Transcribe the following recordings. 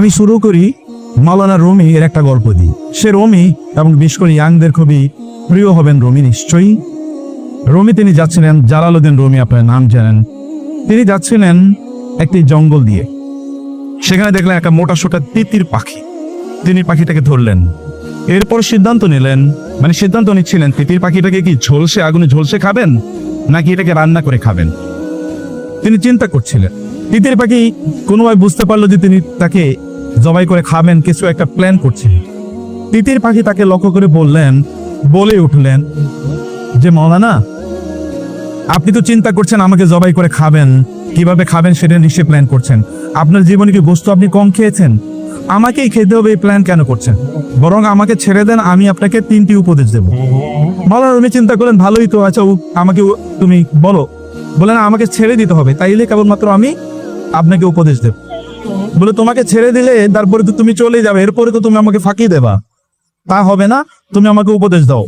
আমি শুরু করি মাওলানা রুমি এর একটা গল্প দিই। সে রুমি এবং বিশেষ করে ইয়াংদের খুবই প্রিয় হবেন রুমি নিশ্চয়ই। রুমি তিনি যাচ্ছিলেন, জালালউদ্দিন রুমি আপনার নাম জানেন। তিনি যাচ্ছিলেন একটি জঙ্গল দিয়ে, সেখানে দেখলেন একটা মোটা সোটা তিতির পাখি। তিনি পাখিটাকে ধরলেন, এরপর সিদ্ধান্ত নিলেন, মানে সিদ্ধান্ত নিচ্ছিলেন তিতির পাখিটাকে কি ঝলসে আগুনে ঝলসে খাবেন নাকি এটাকে রান্না করে খাবেন। তিনি চিন্তা করছিলেন। তিতির পাখি কোনোভাবে বুঝতে পারলো যে তিনি তাকে জবাই করে খাবেন, কিছু একটা প্ল্যান করছেন। তিতির পাখি তাকে লক্ষ্য করে বলে উঠলেন যে মাওলানা, আপনি তো চিন্তা করছেন আমাকে জবাই করে খাবেন, কিভাবে খাবেন সেটা নিশ্চয়ই প্ল্যান করছেন। আপনার জীবনে কি গোশত আপনি কম খেয়েছেন? আমাকেই খেতে হবে এই প্ল্যান কেন করছেন? বরং আমাকে ছেড়ে দেন, আমি আপনাকে 3টি উপদেশ দেব। মাওলানা রুমি চিন্তা করলেন, ভালোই তো, আচ্ছা আমাকে তুমি বলো। বলে না, আমাকে ছেড়ে দিতে হবে, তাইলে কেবলমাত্র আমি আপনাকে উপদেশ দেব। বলে তোমাকে ছেড়ে দিলে তারপরে তো তুমি চলে যাবে, এরপরে তো তুমি আমাকে ফাঁকি দেবা, তা হবে না, তুমি আমাকে উপদেশ দাও।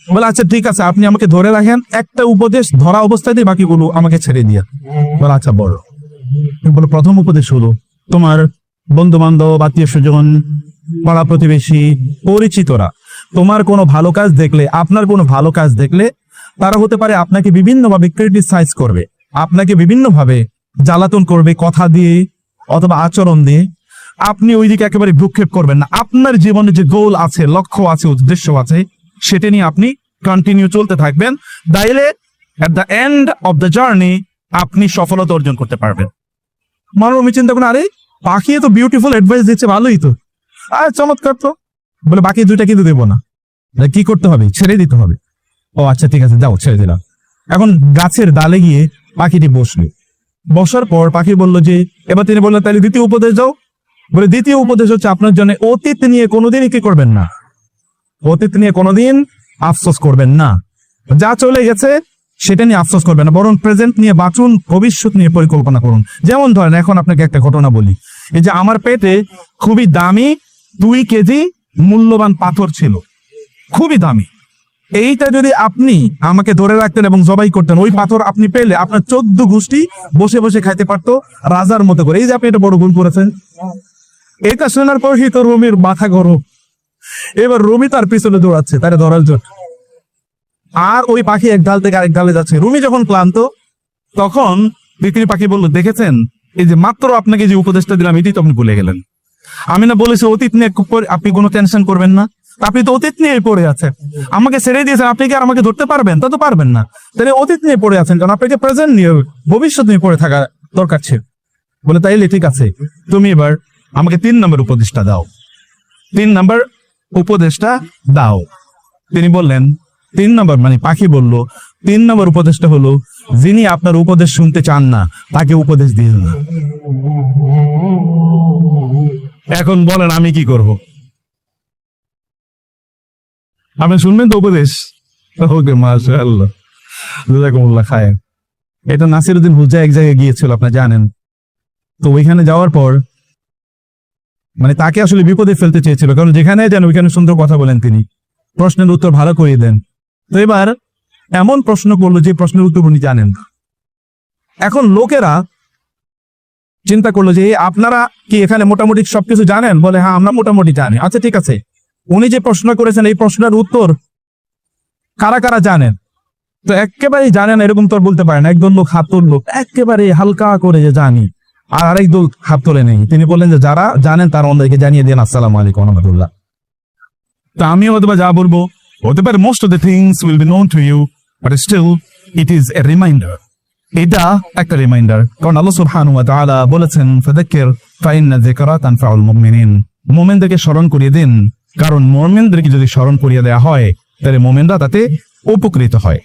বলে আচ্ছা ঠিক আছে, আপনি আমাকে ধরে রাখেন, একটা উপদেশ ধরা অবস্থাতেই বাকিগুলো আমাকে ছেড়ে দিয়ে। বলে আচ্ছা বলো। বলে প্রথম উপদেশ হলো, তোমার বন্ধু বান্ধব, আত্মীয় স্বজন, পাড়া প্রতিবেশী, পরিচিতরা তোমার কোনো ভালো কাজ দেখলে, আপনার কোনো ভালো কাজ দেখলে তারা হতে পারে আপনাকে বিভিন্নভাবে ক্রিটিসাইজ করবে, আপনাকে বিভিন্নভাবে জ্বালাতন করবে, কথা দিয়ে অথবা আচরণ দিয়ে। আপনি ওইদিকে একেবারে ভ্রুক্ষেপ করবেন না। আপনার জীবনে যে গোল আছে, লক্ষ্য আছে, উদ্দেশ্য আছে, সেটা নিয়ে আপনি কন্টিনিউ চলতে থাকবেন। তাইলে at the end of the journey আপনি সফলতা অর্জন করতে পারবেন। আমি চিন্তা করেন, আরে পাখি তো বিউটিফুল অ্যাডভাইস দিচ্ছে, ভালোই তো, আর চমৎকার তো। বলে বাকি 2টা কিন্তু দেবো না, কি করতে হবে? ছেড়ে দিতে হবে। ও আচ্ছা ঠিক আছে, যাও, ছেড়ে দিলাম। এখন গাছের ডালে গিয়ে পাখিটি বসলো। বসার পর পাখি বলল যে, এবার তিনি বললেন তাহলে দ্বিতীয় উপদেশ দাও। বলে দ্বিতীয় উপদেশ হচ্ছে, আপনার জন্য অতীত নিয়ে কোনোদিনই কি করবেন না, অতীত নিয়ে কোনোদিন আফসোস করবেন না। যা চলে গেছে সেটা নিয়ে আফসোস করবেন না, বরং প্রেজেন্ট নিয়ে বাঁচুন, ভবিষ্যৎ নিয়ে পরিকল্পনা করুন। যেমন ধরেন, এখন আপনাকে একটা ঘটনা বলি। এই যে আমার পেটে খুবই দামি 2 কেজি মূল্যবান পাথর ছিল, খুবই দামি। এইটা যদি আপনি আমাকে ধরে রাখতেন এবং জবাই করতেন, ওই পাথর আপনি পেলে আপনার 14 গোষ্ঠী বসে বসে খাইতে পারতো রাজার মতো করে। এই যে আপনি এটা বড় ভুল করেছেন। এটা শোনার পর তো রুমির মাথা গরম। এবার রুমি তার পিছনে দৌড়াচ্ছে তারা ধরার জন্য, আর ওই পাখি এক ডাল থেকে আরেক ডালে যাচ্ছে। রুমি যখন ক্লান্ত, তখন বিক্রি পাখি বলল, দেখেছেন এই যে মাত্র আপনাকে যে উপদেশটা দিলাম, এটাই তো আপনি ভুলে গেলেন। আমি না বলেছি অতীত নিয়ে আপনি কোনো টেনশন করবেন না? আপনি তো অতীত নিয়ে পড়ে আছেন, আমাকে ছেড়ে দিয়েছেন, আপনি কি আর আমাকে ধরতে পারবেন? তা তো পারবেন না। তাহলে অতীত নিয়ে পড়ে আছেন, কারণ আপনাকে প্রেজেন্ট নিয়ে, ভবিষ্যৎ নিয়ে পড়ে থাকা দরকার ছিল। বলে তাইলে ঠিক আছে, তুমি এবার আমাকে 3 নম্বর উপদেশটা দাও। 3 নম্বর উপদেশটা দাও। তিনি বললেন 3 নম্বর, মানে পাখি বলল 3 নম্বর উপদেশটা হলো, যিনি আপনার উপদেশ শুনতে চান না তাকে উপদেশ দিন না। এখন বলেন আমি কি করব? আপনি শুনবেন তো উপদেশ? ওকে, মাশাআল্লাহ, জাযাকুমুল্লাহ খায়ের। এটা নাসিরউদ্দিন হুজ্জা এক জায়গায় গিয়েছিল, আপনি জানেন তো। ওইখানে যাওয়ার পর মানে তাকে আসলে বিপদে ফেলতে চেয়েছিল, কারণ যেখানে যান ওইখানে সুন্দর কথা বলেন তিনি, প্রশ্নের উত্তর ভালো করে দেন। তো এবার এমন প্রশ্ন করলো যে প্রশ্নের উত্তর উনি জানেন। এখন লোকেরা চিন্তা করলো যে আপনারা কি এখানে মোটামুটি সবকিছু জানেন? বলে হ্যাঁ, আমরা মোটামুটি জানি। আচ্ছা ঠিক আছে, উনি যে প্রশ্ন করেছেন এই প্রশ্নের উত্তর কারা কারা জানেন? তো একেবারেই জানেন এরকম তো বলতে পারেন। একদল লোক হাত তুললো, একেবারে হালকা করে যে জানি, আর আরেক দল হাত তোলে নেই। তিনি বললেন যে যারা জানেন তারা ওনাদেরকে জানিয়ে দেন, আসসালামু আলাইকুম ওয়া রাহমাতুল্লাহ। তো আমিও হয়তো যা বলবো হতে পারে most of the things will be known to you, but still it is a reminder. এটা একটা রিমাইন্ডার, কারণ আল্লাহ সুবহানাহু ওয়া তাআলা বলেছেন, ফাযাক্কির ফাইন্না যিকরা তানফাউল মুমিনিন। মুমিনদেরকে স্মরণ করিয়ে দিন, কারণ মুমিনদেরকে যদি স্মরণ করিয়ে দেওয়া হয় তাহলে মুমিনরা তাতে উপকৃত হয়।